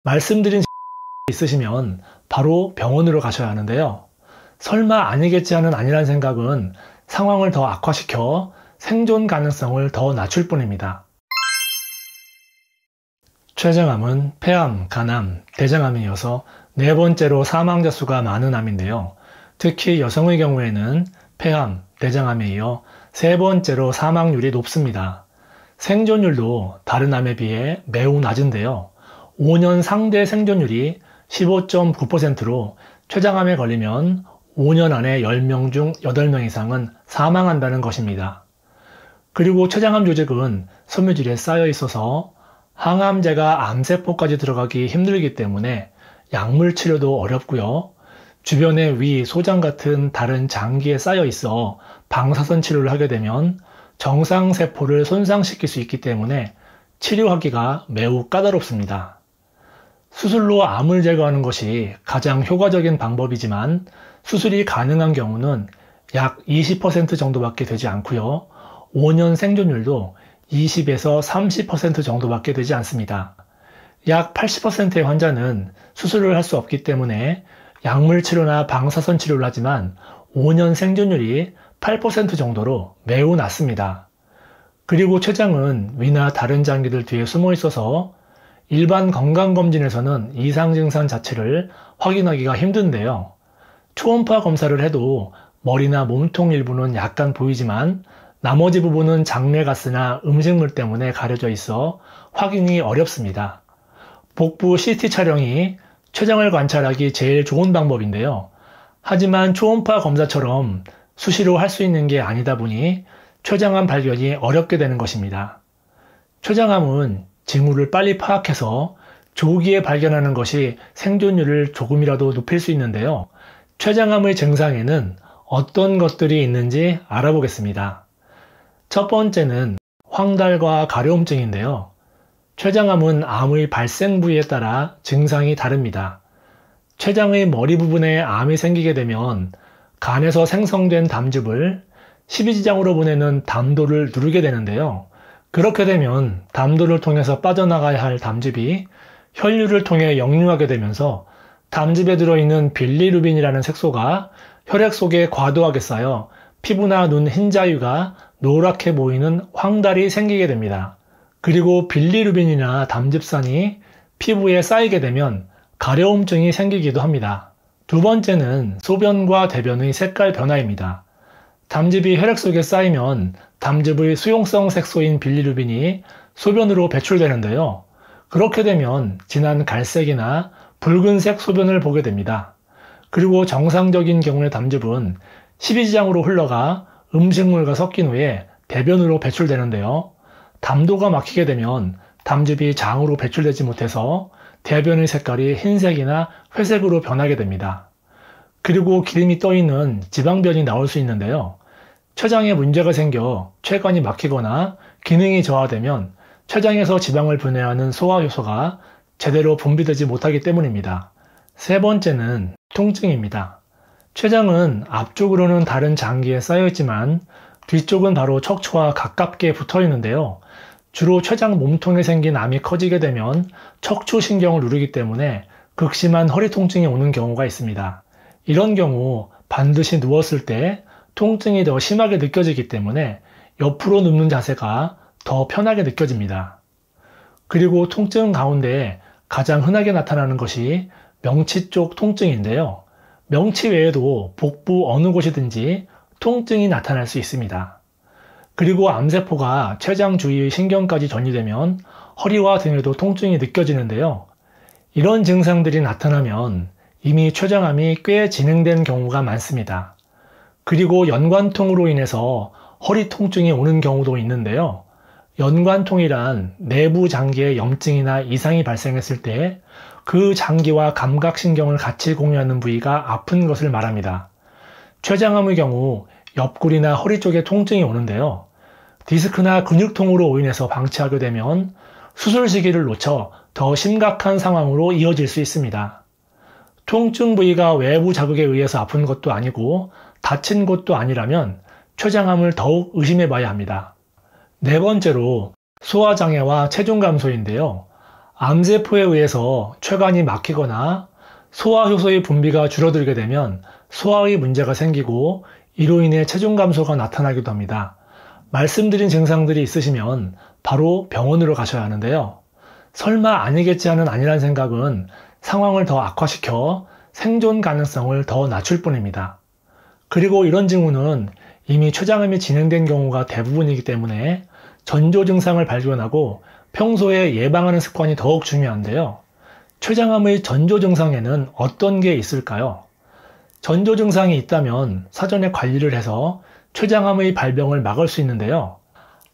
말씀드린 있으시면 바로 병원으로 가셔야 하는데요. 설마 아니겠지 하는 아니란 생각은 상황을 더 악화시켜 생존 가능성을 더 낮출 뿐입니다. 췌장암은 폐암, 간암, 대장암에 이어서 네 번째로 사망자 수가 많은 암인데요. 특히 여성의 경우에는 폐암, 대장암에 이어 세 번째로 사망률이 높습니다. 생존율도 다른 암에 비해 매우 낮은데요. 5년 상대 생존율이 15.9%로 췌장암에 걸리면 5년 안에 10명 중 8명 이상은 사망한다는 것입니다. 그리고 췌장암 조직은 섬유질에 쌓여 있어서 항암제가 암세포까지 들어가기 힘들기 때문에 약물 치료도 어렵고요. 주변에 위, 소장 같은 다른 장기에 쌓여 있어 방사선 치료를 하게 되면 정상세포를 손상시킬 수 있기 때문에 치료하기가 매우 까다롭습니다. 수술로 암을 제거하는 것이 가장 효과적인 방법이지만 수술이 가능한 경우는 약 20% 정도밖에 되지 않고요. 5년 생존율도 20에서 30% 정도밖에 되지 않습니다. 약 80%의 환자는 수술을 할 수 없기 때문에 약물 치료나 방사선 치료를 하지만 5년 생존율이 8% 정도로 매우 낮습니다. 그리고 췌장은 위나 다른 장기들 뒤에 숨어 있어서 일반 건강검진에서는 이상 증상 자체를 확인하기가 힘든데요. 초음파 검사를 해도 머리나 몸통 일부는 약간 보이지만 나머지 부분은 장내가스나 음식물 때문에 가려져 있어 확인이 어렵습니다. 복부 CT 촬영이 췌장을 관찰하기 제일 좋은 방법인데요. 하지만 초음파 검사처럼 수시로 할 수 있는 게 아니다 보니 췌장암 발견이 어렵게 되는 것입니다. 췌장암은 징후를 빨리 파악해서 조기에 발견하는 것이 생존율을 조금이라도 높일 수 있는데요. 췌장암의 증상에는 어떤 것들이 있는지 알아보겠습니다. 첫 번째는 황달과 가려움증인데요. 췌장암은 암의 발생 부위에 따라 증상이 다릅니다. 췌장의 머리 부분에 암이 생기게 되면 간에서 생성된 담즙을 십이지장으로 보내는 담도를 누르게 되는데요. 그렇게 되면 담도를 통해서 빠져나가야 할 담즙이 혈류를 통해 역류하게 되면서 담즙에 들어있는 빌리루빈이라는 색소가 혈액 속에 과도하게 쌓여 피부나 눈 흰자위가 노랗게 보이는 황달이 생기게 됩니다. 그리고 빌리루빈이나 담즙산이 피부에 쌓이게 되면 가려움증이 생기기도 합니다. 두 번째는 소변과 대변의 색깔 변화입니다. 담즙이 혈액 속에 쌓이면 담즙의 수용성 색소인 빌리루빈이 소변으로 배출되는데요. 그렇게 되면 진한 갈색이나 붉은색 소변을 보게 됩니다. 그리고 정상적인 경우의 담즙은 십이지장으로 흘러가 음식물과 섞인 후에 대변으로 배출되는데요. 담도가 막히게 되면 담즙이 장으로 배출되지 못해서 대변의 색깔이 흰색이나 회색으로 변하게 됩니다. 그리고 기름이 떠있는 지방변이 나올 수 있는데요. 췌장에 문제가 생겨 췌관이 막히거나 기능이 저하되면 췌장에서 지방을 분해하는 소화효소가 제대로 분비되지 못하기 때문입니다. 세 번째는 통증입니다. 췌장은 앞쪽으로는 다른 장기에 쌓여있지만 뒤쪽은 바로 척추와 가깝게 붙어 있는데요. 주로 췌장 몸통에 생긴 암이 커지게 되면 척추신경을 누르기 때문에 극심한 허리 통증이 오는 경우가 있습니다. 이런 경우 반드시 누웠을 때 통증이 더 심하게 느껴지기 때문에 옆으로 눕는 자세가 더 편하게 느껴집니다. 그리고 통증 가운데 가장 흔하게 나타나는 것이 명치 쪽 통증인데요. 명치 외에도 복부 어느 곳이든지 통증이 나타날 수 있습니다. 그리고 암세포가 췌장 주위의 신경까지 전이되면 허리와 등에도 통증이 느껴지는데요. 이런 증상들이 나타나면 이미 췌장암이 꽤 진행된 경우가 많습니다. 그리고 연관통으로 인해서 허리 통증이 오는 경우도 있는데요. 연관통이란 내부 장기에 염증이나 이상이 발생했을 때 그 장기와 감각신경을 같이 공유하는 부위가 아픈 것을 말합니다. 췌장암의 경우 옆구리나 허리 쪽에 통증이 오는데요. 디스크나 근육통으로 인해서 방치하게 되면 수술 시기를 놓쳐 더 심각한 상황으로 이어질 수 있습니다. 통증 부위가 외부 자극에 의해서 아픈 것도 아니고 다친 곳도 아니라면 췌장암을 더욱 의심해 봐야 합니다. 네 번째로 소화장애와 체중 감소인데요. 암세포에 의해서 췌관이 막히거나 소화효소의 분비가 줄어들게 되면 소화의 문제가 생기고 이로 인해 체중 감소가 나타나기도 합니다. 말씀드린 증상들이 있으시면 바로 병원으로 가셔야 하는데요. 설마 아니겠지 하는 아니란 생각은 상황을 더 악화시켜 생존 가능성을 더 낮출 뿐입니다. 그리고 이런 징후는 이미 췌장암이 진행된 경우가 대부분이기 때문에 전조 증상을 발견하고 평소에 예방하는 습관이 더욱 중요한데요. 췌장암의 전조 증상에는 어떤 게 있을까요? 전조 증상이 있다면 사전에 관리를 해서 췌장암의 발병을 막을 수 있는데요.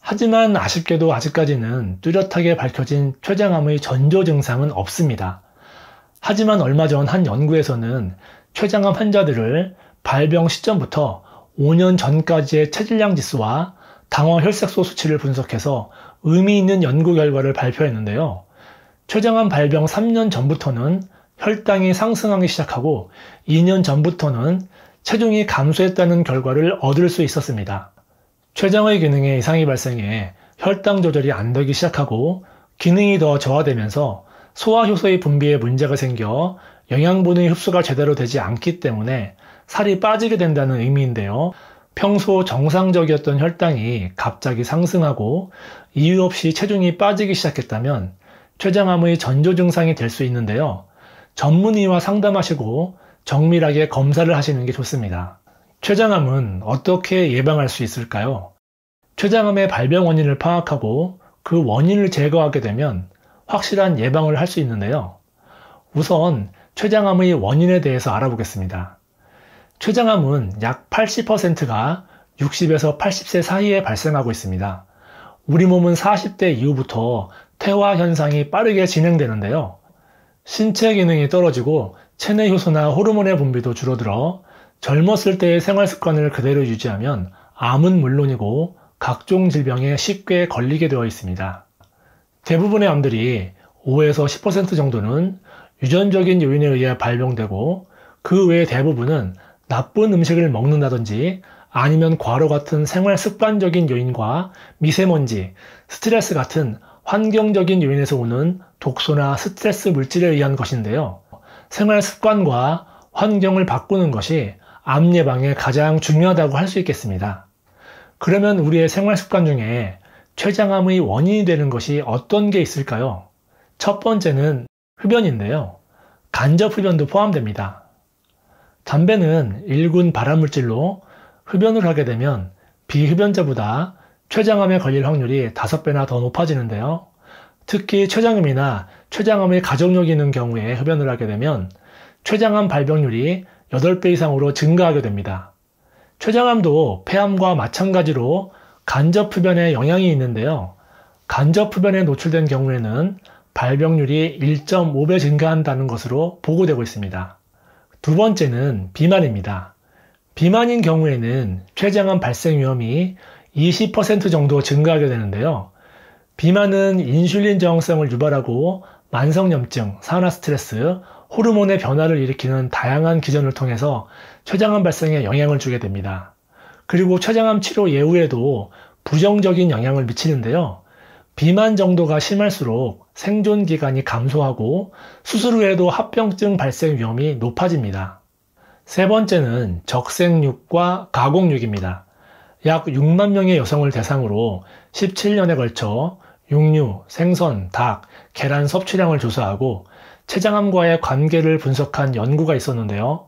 하지만 아쉽게도 아직까지는 뚜렷하게 밝혀진 췌장암의 전조 증상은 없습니다. 하지만 얼마 전 한 연구에서는 췌장암 환자들을 발병 시점부터 5년 전까지의 체질량 지수와 당화 혈색소 수치를 분석해서 의미 있는 연구 결과를 발표했는데요. 췌장암 발병 3년 전부터는 혈당이 상승하기 시작하고 2년 전부터는 체중이 감소했다는 결과를 얻을 수 있었습니다. 췌장의 기능에 이상이 발생해 혈당 조절이 안 되기 시작하고 기능이 더 저하되면서 소화효소의 분비에 문제가 생겨 영양분의 흡수가 제대로 되지 않기 때문에 살이 빠지게 된다는 의미인데요. 평소 정상적이었던 혈당이 갑자기 상승하고 이유 없이 체중이 빠지기 시작했다면 췌장암의 전조 증상이 될 수 있는데요. 전문의와 상담하시고 정밀하게 검사를 하시는 게 좋습니다. 췌장암은 어떻게 예방할 수 있을까요? 췌장암의 발병 원인을 파악하고 그 원인을 제거하게 되면 확실한 예방을 할 수 있는데요. 우선 췌장암의 원인에 대해서 알아보겠습니다. 췌장암은 약 80%가 60에서 80세 사이에 발생하고 있습니다. 우리 몸은 40대 이후부터 퇴화 현상이 빠르게 진행되는데요. 신체 기능이 떨어지고 체내 효소나 호르몬의 분비도 줄어들어 젊었을 때의 생활 습관을 그대로 유지하면 암은 물론이고 각종 질병에 쉽게 걸리게 되어 있습니다. 대부분의 암들이 5에서 10% 정도는 유전적인 요인에 의해 발병되고 그 외의 대부분은 나쁜 음식을 먹는다든지 아니면 과로 같은 생활 습관적인 요인과 미세먼지, 스트레스 같은 환경적인 요인에서 오는 독소나 스트레스 물질에 의한 것인데요. 생활 습관과 환경을 바꾸는 것이 암 예방에 가장 중요하다고 할 수 있겠습니다. 그러면 우리의 생활 습관 중에 췌장암의 원인이 되는 것이 어떤 게 있을까요? 첫 번째는 흡연인데요. 간접 흡연도 포함됩니다. 담배는 1군 발암물질로 흡연을 하게 되면 비흡연자보다 췌장암에 걸릴 확률이 5배나 더 높아지는데요. 특히 췌장암이나 췌장암의 가족력이 있는 경우에 흡연을 하게 되면 췌장암 발병률이 8배 이상으로 증가하게 됩니다. 췌장암도 폐암과 마찬가지로 간접 흡연에 영향이 있는데요. 간접 흡연에 노출된 경우에는 발병률이 1.5배 증가한다는 것으로 보고되고 있습니다. 두 번째는 비만입니다. 비만인 경우에는 췌장암 발생 위험이 20% 정도 증가하게 되는데요. 비만은 인슐린 저항성을 유발하고 만성염증, 산화 스트레스, 호르몬의 변화를 일으키는 다양한 기전을 통해서 췌장암 발생에 영향을 주게 됩니다. 그리고 췌장암 치료 예후에도 부정적인 영향을 미치는데요. 비만 정도가 심할수록 생존 기간이 감소하고 수술 후에도 합병증 발생 위험이 높아집니다. 세 번째는 적색육과 가공육입니다. 약 6만 명의 여성을 대상으로 17년에 걸쳐 육류, 생선, 닭, 계란 섭취량을 조사하고 췌장암과의 관계를 분석한 연구가 있었는데요.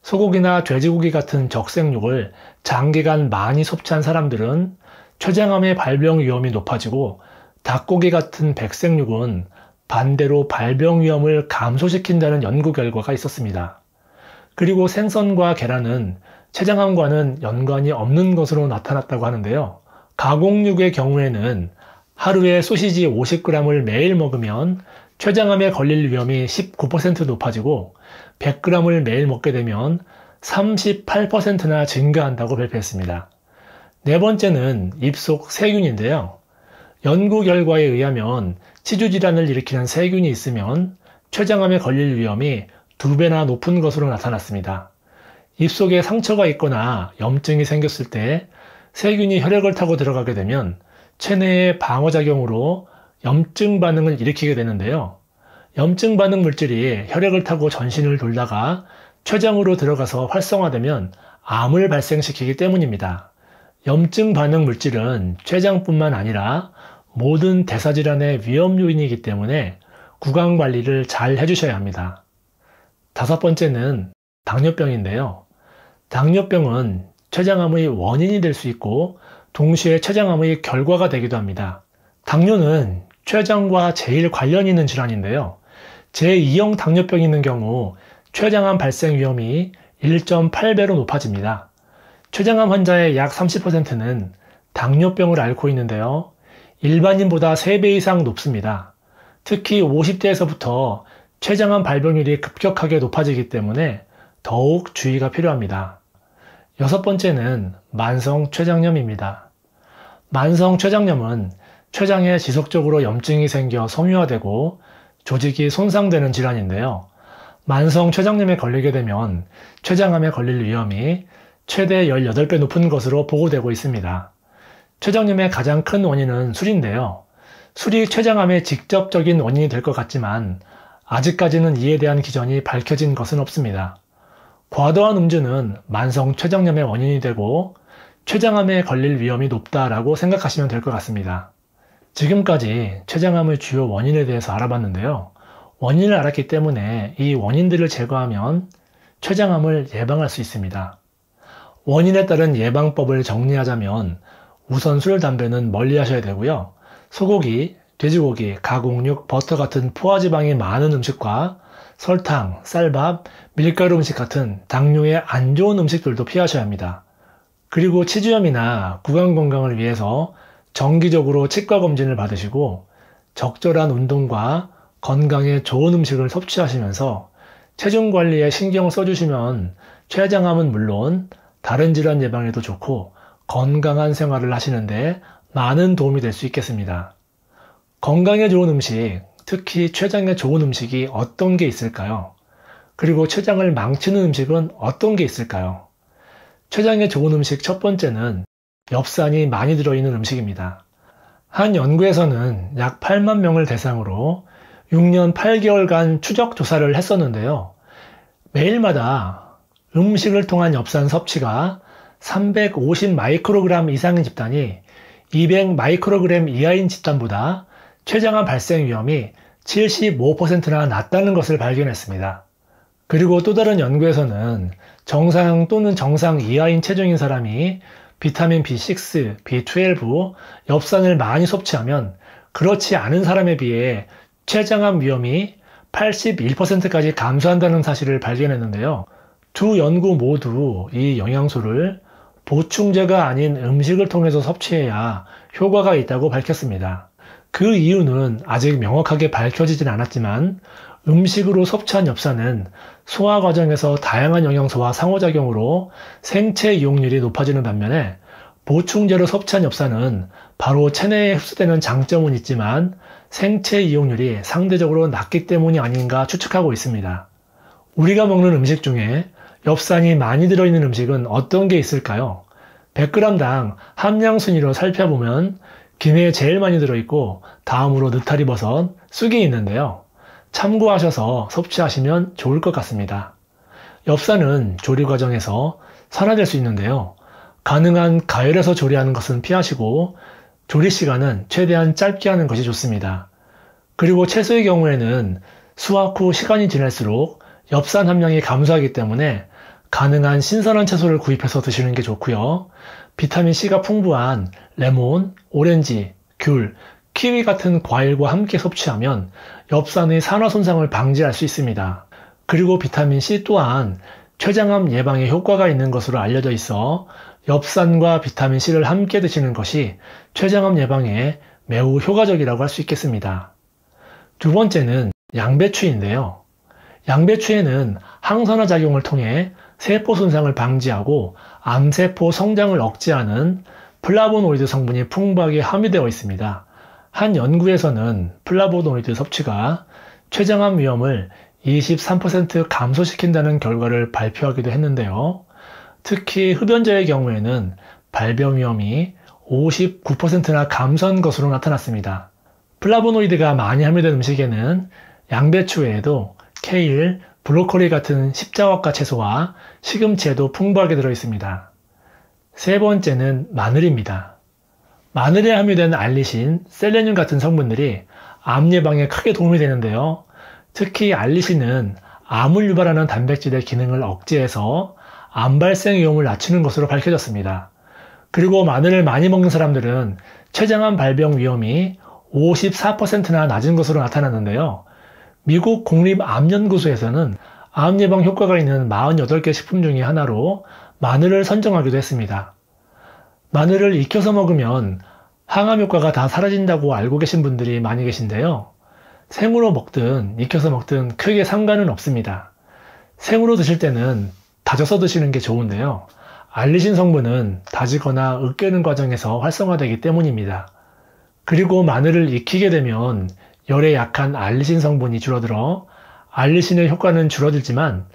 소고기나 돼지고기 같은 적색육을 장기간 많이 섭취한 사람들은 췌장암의 발병 위험이 높아지고 닭고기 같은 백색육은 반대로 발병 위험을 감소시킨다는 연구 결과가 있었습니다. 그리고 생선과 계란은 췌장암과는 연관이 없는 것으로 나타났다고 하는데요. 가공육의 경우에는 하루에 소시지 50g을 매일 먹으면 췌장암에 걸릴 위험이 19% 높아지고 100g을 매일 먹게 되면 38%나 증가한다고 발표했습니다. 네 번째는 입속 세균인데요. 연구 결과에 의하면 치주질환을 일으키는 세균이 있으면 췌장암에 걸릴 위험이 2배나 높은 것으로 나타났습니다. 입속에 상처가 있거나 염증이 생겼을 때 세균이 혈액을 타고 들어가게 되면 체내의 방어작용으로 염증 반응을 일으키게 되는데요. 염증 반응 물질이 혈액을 타고 전신을 돌다가 췌장으로 들어가서 활성화되면 암을 발생시키기 때문입니다. 염증 반응 물질은 췌장뿐만 아니라 모든 대사질환의 위험 요인이기 때문에 구강 관리를 잘 해주셔야 합니다. 다섯 번째는 당뇨병인데요. 당뇨병은 췌장암의 원인이 될 수 있고 동시에 췌장암의 결과가 되기도 합니다. 당뇨는 췌장과 제일 관련이 있는 질환인데요. 제2형 당뇨병이 있는 경우 췌장암 발생 위험이 1.8배로 높아집니다. 췌장암 환자의 약 30%는 당뇨병을 앓고 있는데요. 일반인보다 3배 이상 높습니다. 특히 50대에서부터 췌장암 발병률이 급격하게 높아지기 때문에 더욱 주의가 필요합니다. 여섯 번째는 만성 췌장염입니다. 만성 췌장염은 췌장에 지속적으로 염증이 생겨 섬유화되고 조직이 손상되는 질환인데요. 만성 췌장염에 걸리게 되면 췌장암에 걸릴 위험이 최대 18배 높은 것으로 보고되고 있습니다. 췌장염의 가장 큰 원인은 술인데요. 술이 췌장암의 직접적인 원인이 될 것 같지만 아직까지는 이에 대한 기전이 밝혀진 것은 없습니다. 과도한 음주는 만성 췌장염의 원인이 되고 췌장암에 걸릴 위험이 높다라고 생각하시면 될 것 같습니다. 지금까지 췌장암의 주요 원인에 대해서 알아봤는데요. 원인을 알았기 때문에 이 원인들을 제거하면 췌장암을 예방할 수 있습니다. 원인에 따른 예방법을 정리하자면 우선 술, 담배는 멀리 하셔야 되고요. 소고기, 돼지고기, 가공육, 버터 같은 포화지방이 많은 음식과 설탕, 쌀밥, 밀가루 음식 같은 당뇨에 안 좋은 음식들도 피하셔야 합니다. 그리고 치주염이나 구강 건강을 위해서 정기적으로 치과 검진을 받으시고 적절한 운동과 건강에 좋은 음식을 섭취하시면서 체중 관리에 신경 써주시면 췌장암은 물론 다른 질환 예방에도 좋고 건강한 생활을 하시는데 많은 도움이 될 수 있겠습니다. 건강에 좋은 음식, 특히 췌장에 좋은 음식이 어떤 게 있을까요? 그리고 췌장을 망치는 음식은 어떤 게 있을까요? 췌장에 좋은 음식 첫 번째는 엽산이 많이 들어있는 음식입니다. 한 연구에서는 약 8만 명을 대상으로 6년 8개월간 추적 조사를 했었는데요. 매일마다 음식을 통한 엽산 섭취가 350 마이크로그램 이상인 집단이 200 마이크로그램 이하인 집단보다 췌장암 발생 위험이 75%나 낮다는 것을 발견했습니다. 그리고 또 다른 연구에서는 정상 또는 정상 이하인 체중인 사람이 비타민 B6, B12, 엽산을 많이 섭취하면 그렇지 않은 사람에 비해 췌장암 위험이 81%까지 감소한다는 사실을 발견했는데요. 두 연구 모두 이 영양소를 보충제가 아닌 음식을 통해서 섭취해야 효과가 있다고 밝혔습니다. 그 이유는 아직 명확하게 밝혀지진 않았지만 음식으로 섭취한 엽산은 소화 과정에서 다양한 영양소와 상호작용으로 생체 이용률이 높아지는 반면에 보충제로 섭취한 엽산은 바로 체내에 흡수되는 장점은 있지만 생체 이용률이 상대적으로 낮기 때문이 아닌가 추측하고 있습니다. 우리가 먹는 음식 중에 엽산이 많이 들어있는 음식은 어떤 게 있을까요? 100g당 함량 순위로 살펴보면 김에 제일 많이 들어있고 다음으로 느타리버섯, 쑥이 있는데요. 참고하셔서 섭취하시면 좋을 것 같습니다. 엽산은 조리 과정에서 산화될 수 있는데요. 가능한 가열해서 조리하는 것은 피하시고 조리 시간은 최대한 짧게 하는 것이 좋습니다. 그리고 채소의 경우에는 수확 후 시간이 지날수록 엽산 함량이 감소하기 때문에 가능한 신선한 채소를 구입해서 드시는 게 좋고요. 비타민C가 풍부한 레몬, 오렌지, 귤, 키위 같은 과일과 함께 섭취하면 엽산의 산화 손상을 방지할 수 있습니다. 그리고 비타민C 또한 췌장암 예방에 효과가 있는 것으로 알려져 있어 엽산과 비타민C를 함께 드시는 것이 췌장암 예방에 매우 효과적이라고 할 수 있겠습니다. 두 번째는 양배추인데요. 양배추에는 항산화 작용을 통해 세포 손상을 방지하고 암세포 성장을 억제하는 플라보노이드 성분이 풍부하게 함유되어 있습니다. 한 연구에서는 플라보노이드 섭취가 췌장암 위험을 23% 감소시킨다는 결과를 발표하기도 했는데요. 특히 흡연자의 경우에는 발병 위험이 59%나 감소한 것으로 나타났습니다. 플라보노이드가 많이 함유된 음식에는 양배추 외에도 케일, 브로콜리 같은 십자화과 채소와 시금치에도 풍부하게 들어있습니다. 세 번째는 마늘입니다. 마늘에 함유된 알리신, 셀레늄 같은 성분들이 암 예방에 크게 도움이 되는데요. 특히 알리신은 암을 유발하는 단백질의 기능을 억제해서 암 발생 위험을 낮추는 것으로 밝혀졌습니다. 그리고 마늘을 많이 먹는 사람들은 췌장암 발병 위험이 54%나 낮은 것으로 나타났는데요. 미국 국립암연구소에서는 암 예방 효과가 있는 48개 식품 중에 하나로 마늘을 선정하기도 했습니다. 마늘을 익혀서 먹으면 항암 효과가 다 사라진다고 알고 계신 분들이 많이 계신데요. 생으로 먹든 익혀서 먹든 크게 상관은 없습니다. 생으로 드실 때는 다져서 드시는 게 좋은데요. 알리신 성분은 다지거나 으깨는 과정에서 활성화되기 때문입니다. 그리고 마늘을 익히게 되면 열에 약한 알리신 성분이 줄어들어 알리신의 효과는 줄어들지만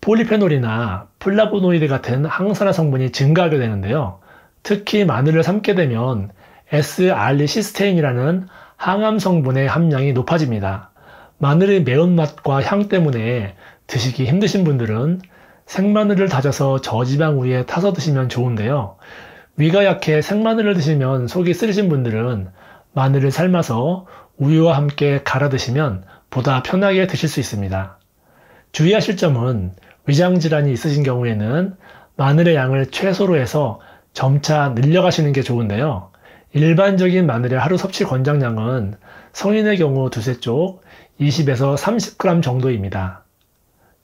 폴리페놀이나 플라보노이드 같은 항산화 성분이 증가하게 되는데요. 특히 마늘을 삶게 되면 S알리시스테인이라는 항암 성분의 함량이 높아집니다. 마늘의 매운맛과 향 때문에 드시기 힘드신 분들은 생마늘을 다져서 저지방 우유에 타서 드시면 좋은데요. 위가 약해 생마늘을 드시면 속이 쓰리신 분들은 마늘을 삶아서 우유와 함께 갈아 드시면 보다 편하게 드실 수 있습니다. 주의하실 점은 위장질환이 있으신 경우에는 마늘의 양을 최소로 해서 점차 늘려가시는 게 좋은데요. 일반적인 마늘의 하루 섭취 권장량은 성인의 경우 두세 쪽 20에서 30g 정도입니다.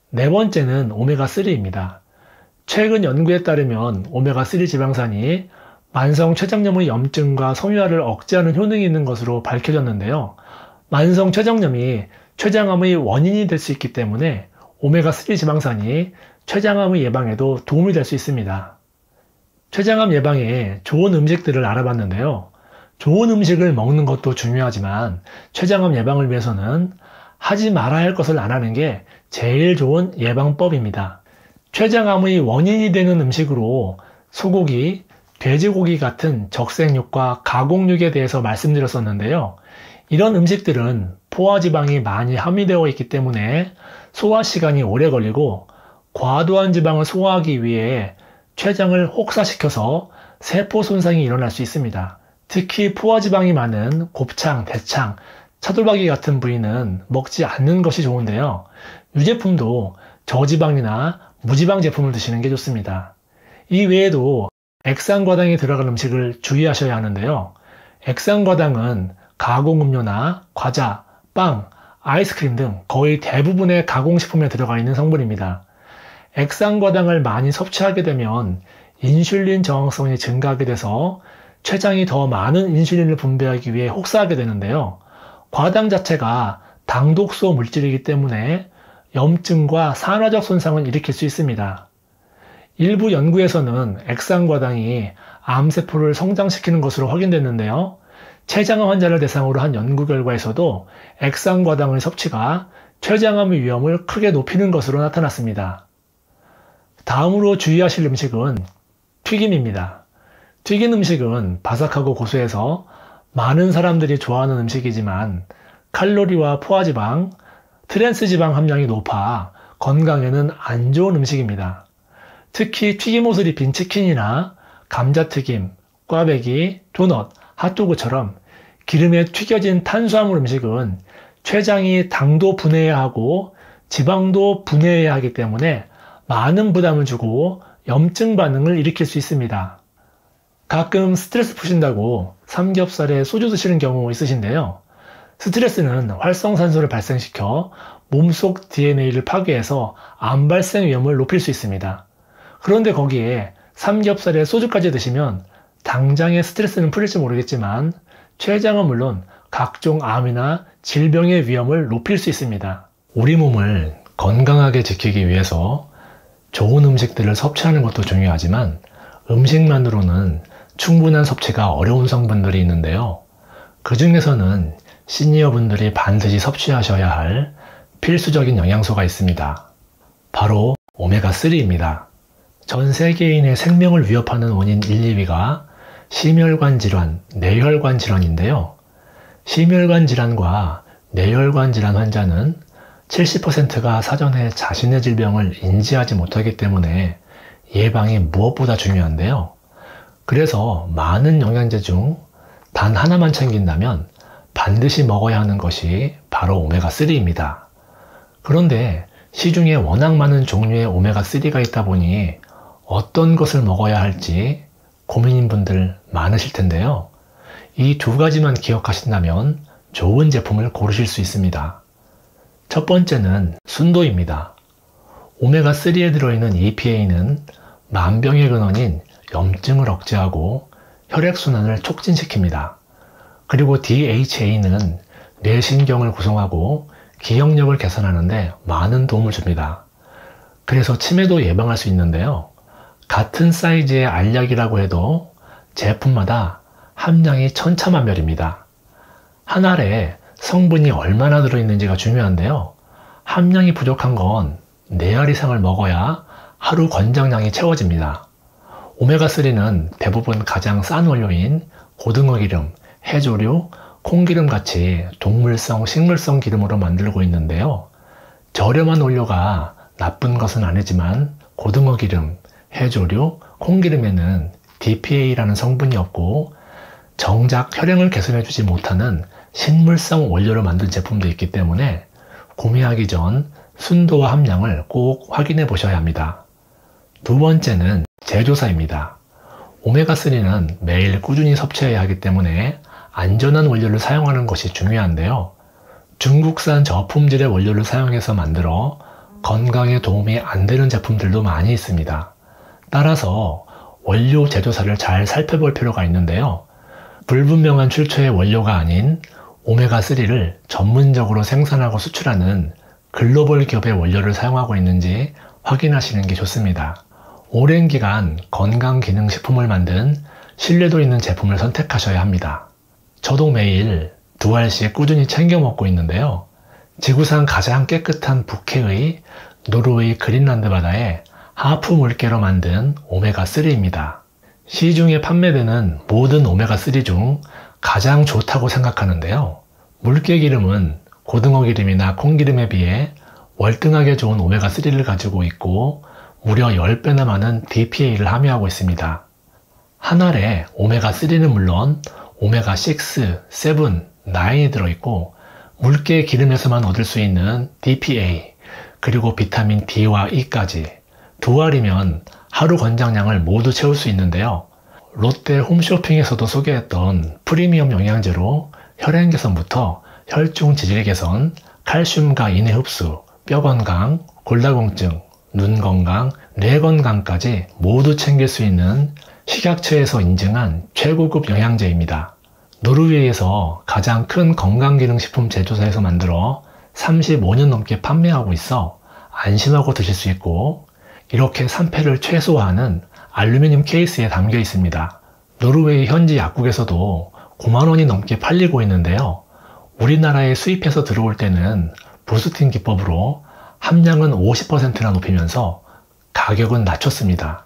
네 번째는 오메가3입니다. 최근 연구에 따르면 오메가3 지방산이 만성 췌장염의 염증과 섬유화를 억제하는 효능이 있는 것으로 밝혀졌는데요. 만성 췌장염이 췌장암의 원인이 될 수 있기 때문에 오메가3 지방산이 췌장암의 예방에도 도움이 될 수 있습니다. 췌장암 예방에 좋은 음식들을 알아봤는데요. 좋은 음식을 먹는 것도 중요하지만 췌장암 예방을 위해서는 하지 말아야 할 것을 안 하는 게 제일 좋은 예방법입니다. 췌장암의 원인이 되는 음식으로 소고기, 돼지고기 같은 적색육과 가공육에 대해서 말씀드렸었는데요. 이런 음식들은 포화지방이 많이 함유되어 있기 때문에 소화 시간이 오래 걸리고 과도한 지방을 소화하기 위해 췌장을 혹사시켜서 세포 손상이 일어날 수 있습니다. 특히 포화지방이 많은 곱창, 대창, 차돌박이 같은 부위는 먹지 않는 것이 좋은데요. 유제품도 저지방이나 무지방 제품을 드시는 게 좋습니다. 이 외에도 액상과당이 들어간 음식을 주의하셔야 하는데요. 액상과당은 가공음료나 과자, 빵, 아이스크림 등 거의 대부분의 가공식품에 들어가 있는 성분입니다. 액상과당을 많이 섭취하게 되면 인슐린 저항성이 증가하게 돼서 췌장이 더 많은 인슐린을 분비하기 위해 혹사하게 되는데요. 과당 자체가 당독소 물질이기 때문에 염증과 산화적 손상을 일으킬 수 있습니다. 일부 연구에서는 액상과당이 암세포를 성장시키는 것으로 확인됐는데요. 췌장암 환자를 대상으로 한 연구 결과에서도 액상과당의 섭취가 췌장암의 위험을 크게 높이는 것으로 나타났습니다. 다음으로 주의하실 음식은 튀김입니다. 튀긴 음식은 바삭하고 고소해서 많은 사람들이 좋아하는 음식이지만 칼로리와 포화지방, 트랜스지방 함량이 높아 건강에는 안 좋은 음식입니다. 특히 튀김옷을 입힌 치킨이나 감자튀김, 꽈배기, 도넛, 핫도그처럼 기름에 튀겨진 탄수화물 음식은 췌장이 당도 분해해야 하고 지방도 분해해야 하기 때문에 많은 부담을 주고 염증 반응을 일으킬 수 있습니다. 가끔 스트레스 푸신다고 삼겹살에 소주 드시는 경우 있으신데요. 스트레스는 활성산소를 발생시켜 몸속 DNA를 파괴해서 암 발생 위험을 높일 수 있습니다. 그런데 거기에 삼겹살에 소주까지 드시면 당장의 스트레스는 풀릴지 모르겠지만 췌장은 물론 각종 암이나 질병의 위험을 높일 수 있습니다. 우리 몸을 건강하게 지키기 위해서 좋은 음식들을 섭취하는 것도 중요하지만 음식만으로는 충분한 섭취가 어려운 성분들이 있는데요. 그 중에서는 시니어분들이 반드시 섭취하셔야 할 필수적인 영양소가 있습니다. 바로 오메가3입니다. 전 세계인의 생명을 위협하는 원인 1, 2위가 심혈관 질환, 뇌혈관 질환인데요. 심혈관 질환과 뇌혈관 질환 환자는 70%가 사전에 자신의 질병을 인지하지 못하기 때문에 예방이 무엇보다 중요한데요. 그래서 많은 영양제 중 단 하나만 챙긴다면 반드시 먹어야 하는 것이 바로 오메가3입니다. 그런데 시중에 워낙 많은 종류의 오메가3가 있다 보니 어떤 것을 먹어야 할지 고민인 분들 많으실 텐데요. 이 두 가지만 기억하신다면 좋은 제품을 고르실 수 있습니다. 첫 번째는 순도입니다. 오메가3에 들어있는 EPA는 만병의 근원인 염증을 억제하고 혈액순환을 촉진시킵니다. 그리고 DHA는 뇌신경을 구성하고 기억력을 개선하는데 많은 도움을 줍니다. 그래서 치매도 예방할 수 있는데요. 같은 사이즈의 알약이라고 해도 제품마다 함량이 천차만별입니다. 한 알에 성분이 얼마나 들어있는지가 중요한데요. 함량이 부족한 건 4알 이상을 먹어야 하루 권장량이 채워집니다. 오메가3는 대부분 가장 싼 원료인 고등어 기름, 해조류, 콩기름 같이 동물성, 식물성 기름으로 만들고 있는데요. 저렴한 원료가 나쁜 것은 아니지만 고등어 기름, 해조류, 콩기름에는 DPA라는 성분이 없고 정작 혈행을 개선해주지 못하는 식물성 원료로 만든 제품도 있기 때문에 구매하기 전 순도와 함량을 꼭 확인해 보셔야 합니다. 두 번째는 제조사입니다. 오메가3는 매일 꾸준히 섭취해야 하기 때문에 안전한 원료를 사용하는 것이 중요한데요. 중국산 저품질의 원료를 사용해서 만들어 건강에 도움이 안 되는 제품들도 많이 있습니다. 따라서 원료 제조사를 잘 살펴볼 필요가 있는데요. 불분명한 출처의 원료가 아닌 오메가3를 전문적으로 생산하고 수출하는 글로벌 기업의 원료를 사용하고 있는지 확인하시는 게 좋습니다. 오랜 기간 건강기능식품을 만든 신뢰도 있는 제품을 선택하셔야 합니다. 저도 매일 2알씩 꾸준히 챙겨 먹고 있는데요. 지구상 가장 깨끗한 북해의 노르웨이 그린란드 바다에 하프 물개로 만든 오메가3입니다. 시중에 판매되는 모든 오메가3 중 가장 좋다고 생각하는데요. 물개 기름은 고등어 기름이나 콩기름에 비해 월등하게 좋은 오메가3를 가지고 있고 무려 10배나 많은 DPA를 함유하고 있습니다. 한 알에 오메가3는 물론 오메가6, 7, 9이 들어있고 물개 기름에서만 얻을 수 있는 DPA 그리고 비타민 D와 E까지 2알이면 하루 권장량을 모두 채울 수 있는데요. 롯데 홈쇼핑에서도 소개했던 프리미엄 영양제로 혈행 개선부터 혈중 지질 개선, 칼슘과 인해 흡수, 뼈 건강, 골다공증, 눈 건강, 뇌 건강까지 모두 챙길 수 있는 식약처에서 인증한 최고급 영양제입니다. 노르웨이에서 가장 큰 건강기능식품 제조사에서 만들어 35년 넘게 판매하고 있어 안심하고 드실 수 있고 이렇게 산패를 최소화하는 알루미늄 케이스에 담겨 있습니다. 노르웨이 현지 약국에서도 9만 원이 넘게 팔리고 있는데요. 우리나라에 수입해서 들어올 때는 부스팅 기법으로 함량은 50%나 높이면서 가격은 낮췄습니다.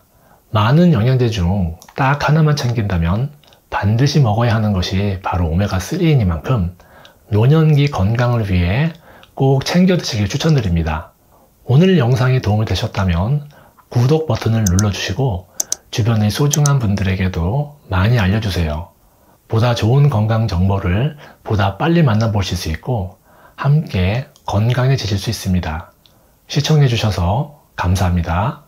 많은 영양제 중 딱 하나만 챙긴다면 반드시 먹어야 하는 것이 바로 오메가3이니만큼 노년기 건강을 위해 꼭 챙겨 드시길 추천드립니다. 오늘 영상이 도움이 되셨다면 구독 버튼을 눌러주시고 주변의 소중한 분들에게도 많이 알려주세요. 보다 좋은 건강 정보를 보다 빨리 만나보실 수 있고 함께 건강해지실 수 있습니다. 시청해주셔서 감사합니다.